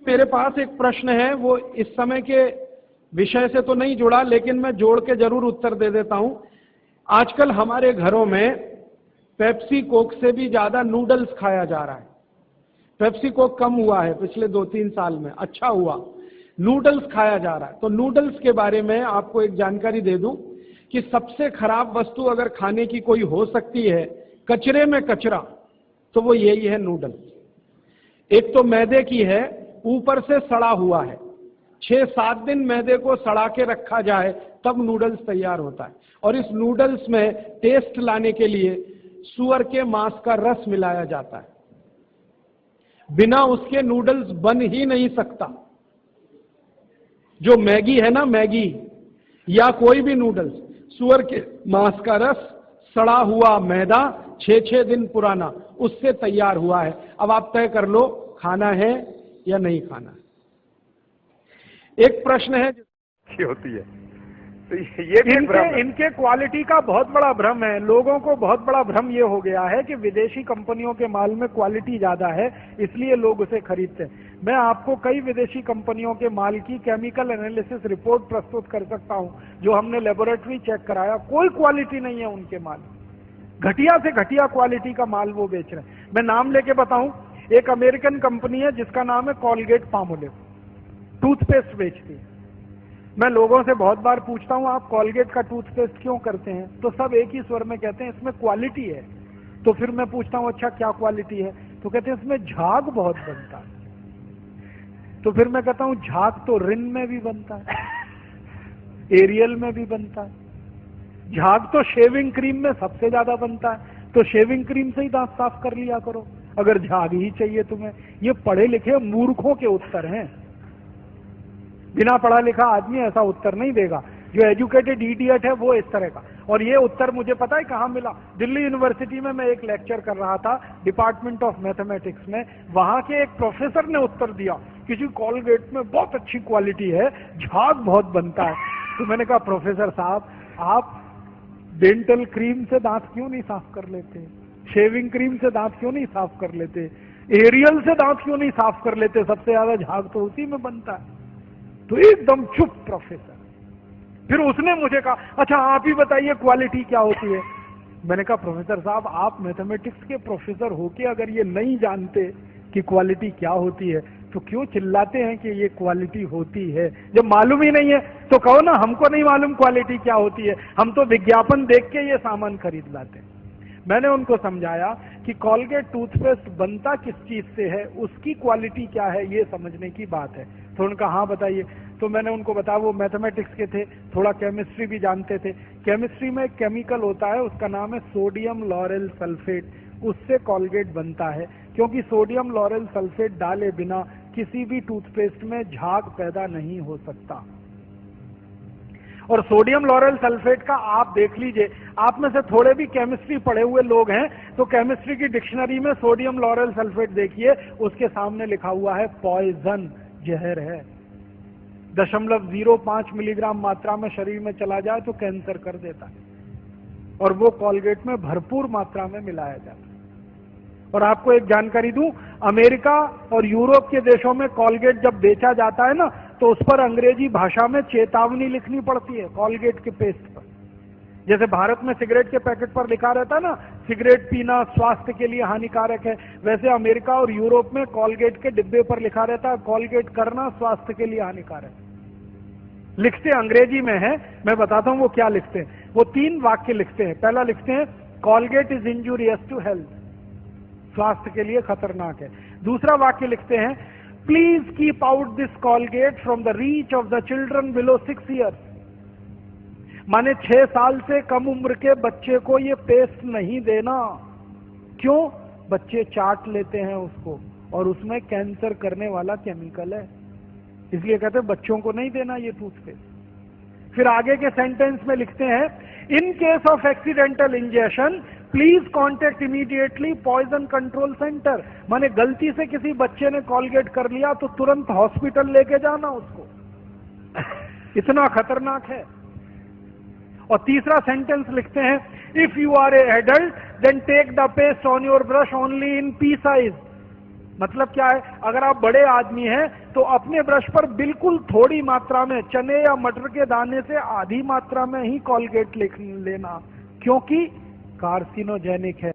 मेरे पास एक प्रश्न है, वो इस समय के विषय से तो नहीं जुड़ा, लेकिन मैं जोड़ के जरूर उत्तर दे देता हूं। आजकल हमारे घरों में पेप्सी कोक से भी ज्यादा नूडल्स खाया जा रहा है। पेप्सी कोक कम हुआ है पिछले 2-3 साल में, अच्छा हुआ, नूडल्स खाया जा रहा है। तो नूडल्स के बारे में आपको एक जानकारी दे दूं कि सबसे खराब वस्तु अगर खाने की कोई हो सकती है, कचरे में कचरा, तो वो यही है नूडल्स। एक तो मैदे की है, ऊपर से सड़ा हुआ है। 6-7 दिन मैदे को सड़ा के रखा जाए तब नूडल्स तैयार होता है। और इस नूडल्स में टेस्ट लाने के लिए सूअर के मांस का रस मिलाया जाता है। बिना उसके नूडल्स बन ही नहीं सकता। जो मैगी है ना, मैगी या कोई भी नूडल्स, सूअर के मांस का रस, सड़ा हुआ मैदा, 6-6 दिन पुराना, उससे तैयार हुआ है। अब आप तय कर लो खाना है या नहीं खाना। एक प्रश्न है होती है, तो ये भी इनके क्वालिटी का बहुत बड़ा भ्रम है। लोगों को बहुत बड़ा भ्रम ये हो गया है कि विदेशी कंपनियों के माल में क्वालिटी ज्यादा है, इसलिए लोग उसे खरीदते हैं। मैं आपको कई विदेशी कंपनियों के माल की केमिकल एनालिसिस रिपोर्ट प्रस्तुत कर सकता हूं, जो हमने लेबोरेटरी चेक कराया, कोई क्वालिटी नहीं है उनके माल। घटिया से घटिया क्वालिटी का माल वो बेच रहे हैं। मैं नाम लेके बताऊं, एक अमेरिकन कंपनी है जिसका नाम है कॉलगेट पामोलिव, टूथपेस्ट बेचती है। मैं लोगों से बहुत बार पूछता हूं, आप कॉलगेट का टूथपेस्ट क्यों करते हैं, तो सब एक ही स्वर में कहते हैं इसमें क्वालिटी है। तो फिर मैं पूछता हूं अच्छा क्या क्वालिटी है, तो कहते हैं इसमें झाग बहुत बनता है। तो फिर मैं कहता हूं झाग तो रिन में भी बनता है, एरियल में भी बनता है। झाग तो शेविंग क्रीम में सबसे ज्यादा बनता है, तो शेविंग क्रीम से ही दांत साफ कर लिया करो अगर झाग ही चाहिए तुम्हें। ये पढ़े लिखे मूर्खों के उत्तर हैं। बिना पढ़ा लिखा आदमी ऐसा उत्तर नहीं देगा। जो एजुकेटेड इडियट है वो इस तरह का। और ये उत्तर मुझे पता है कहां मिला, दिल्ली यूनिवर्सिटी में मैं एक लेक्चर कर रहा था डिपार्टमेंट ऑफ मैथमेटिक्स में। वहां के एक प्रोफेसर ने उत्तर दिया, किसी कॉलगेट में बहुत अच्छी क्वालिटी है, झाग बहुत बनता है। तो मैंने कहा प्रोफेसर साहब, आप डेंटल क्रीम से दांत क्यों नहीं साफ कर लेते, शेविंग क्रीम से दांत क्यों नहीं साफ कर लेते, एरियल से दांत क्यों नहीं साफ कर लेते, सबसे ज्यादा झाग तो उसी में बनता है। तो एकदम चुप प्रोफेसर। फिर उसने मुझे कहा अच्छा आप ही बताइए क्वालिटी क्या होती है। मैंने कहा प्रोफेसर साहब, आप मैथमेटिक्स के प्रोफेसर होके अगर ये नहीं जानते कि क्वालिटी क्या होती है तो क्यों चिल्लाते हैं कि ये क्वालिटी होती है। जब मालूम ही नहीं है तो कहो ना हमको नहीं मालूम क्वालिटी क्या होती है, हम तो विज्ञापन देख के ये सामान खरीद लाते हैं। मैंने उनको समझाया कि कॉलगेट टूथपेस्ट बनता किस चीज से है, उसकी क्वालिटी क्या है, ये समझने की बात है। तो उनका हाँ बताइए। तो मैंने उनको बताया, वो मैथमेटिक्स के थे, थोड़ा केमिस्ट्री भी जानते थे। केमिस्ट्री में एक केमिकल होता है, उसका नाम है सोडियम लॉरेल सल्फेट, उससे कॉलगेट बनता है। क्योंकि सोडियम लॉरेल सल्फेट डाले बिना किसी भी टूथपेस्ट में झाग पैदा नहीं हो सकता। और सोडियम लॉरेल सल्फेट का आप देख लीजिए, आप में से थोड़े भी केमिस्ट्री पढ़े हुए लोग हैं तो केमिस्ट्री की डिक्शनरी में सोडियम लॉरेल सल्फेट देखिए, उसके सामने लिखा हुआ है पॉइजन, जहर है। 0.05 मिलीग्राम मात्रा में शरीर में चला जाए तो कैंसर कर देता है, और वो कॉलगेट में भरपूर मात्रा में मिलाया जाता है। और आपको एक जानकारी दूं, अमेरिका और यूरोप के देशों में कॉलगेट जब बेचा जाता है ना, तो उस पर अंग्रेजी भाषा में चेतावनी लिखनी पड़ती है कॉलगेट के पेस्ट पर। जैसे भारत में सिगरेट के पैकेट पर लिखा रहता है ना, सिगरेट पीना स्वास्थ्य के लिए हानिकारक है, वैसे अमेरिका और यूरोप में कॉलगेट के डिब्बे पर लिखा रहता है कॉलगेट करना स्वास्थ्य के लिए हानिकारक है। लिखते अंग्रेजी में है, मैं बताता हूं वो क्या लिखते हैं। वो 3 वाक्य लिखते हैं। पहला लिखते हैं Colgate is injurious to health, स्वास्थ्य के लिए खतरनाक है। दूसरा वाक्य लिखते हैं please keep out this Colgate from the reach of the children below 6 years, माने 6 साल से कम उम्र के बच्चे को ये पेस्ट नहीं देना। क्यों? बच्चे चाट लेते हैं उसको और उसमें कैंसर करने वाला केमिकल है, इसलिए कहते हैं बच्चों को नहीं देना ये टूथपेस्ट। फिर आगे के सेंटेंस में लिखते हैं in case of accidental injection please contact immediately poison control centre, माने गलती से किसी बच्चे ने कॉलगेट कर लिया तो तुरंत हॉस्पिटल लेके जाना उसको, इतना खतरनाक है। और तीसरा सेंटेंस लिखते हैं if you are a adult then take the paste on your brush only in pea size, मतलब क्या है, अगर आप बड़े आदमी हैं तो अपने ब्रश पर बिल्कुल थोड़ी मात्रा में चने या मटर के दाने से आधी मात्रा में ही कॉलगेट लेना, क्योंकि कार्सिनोजेनिक है।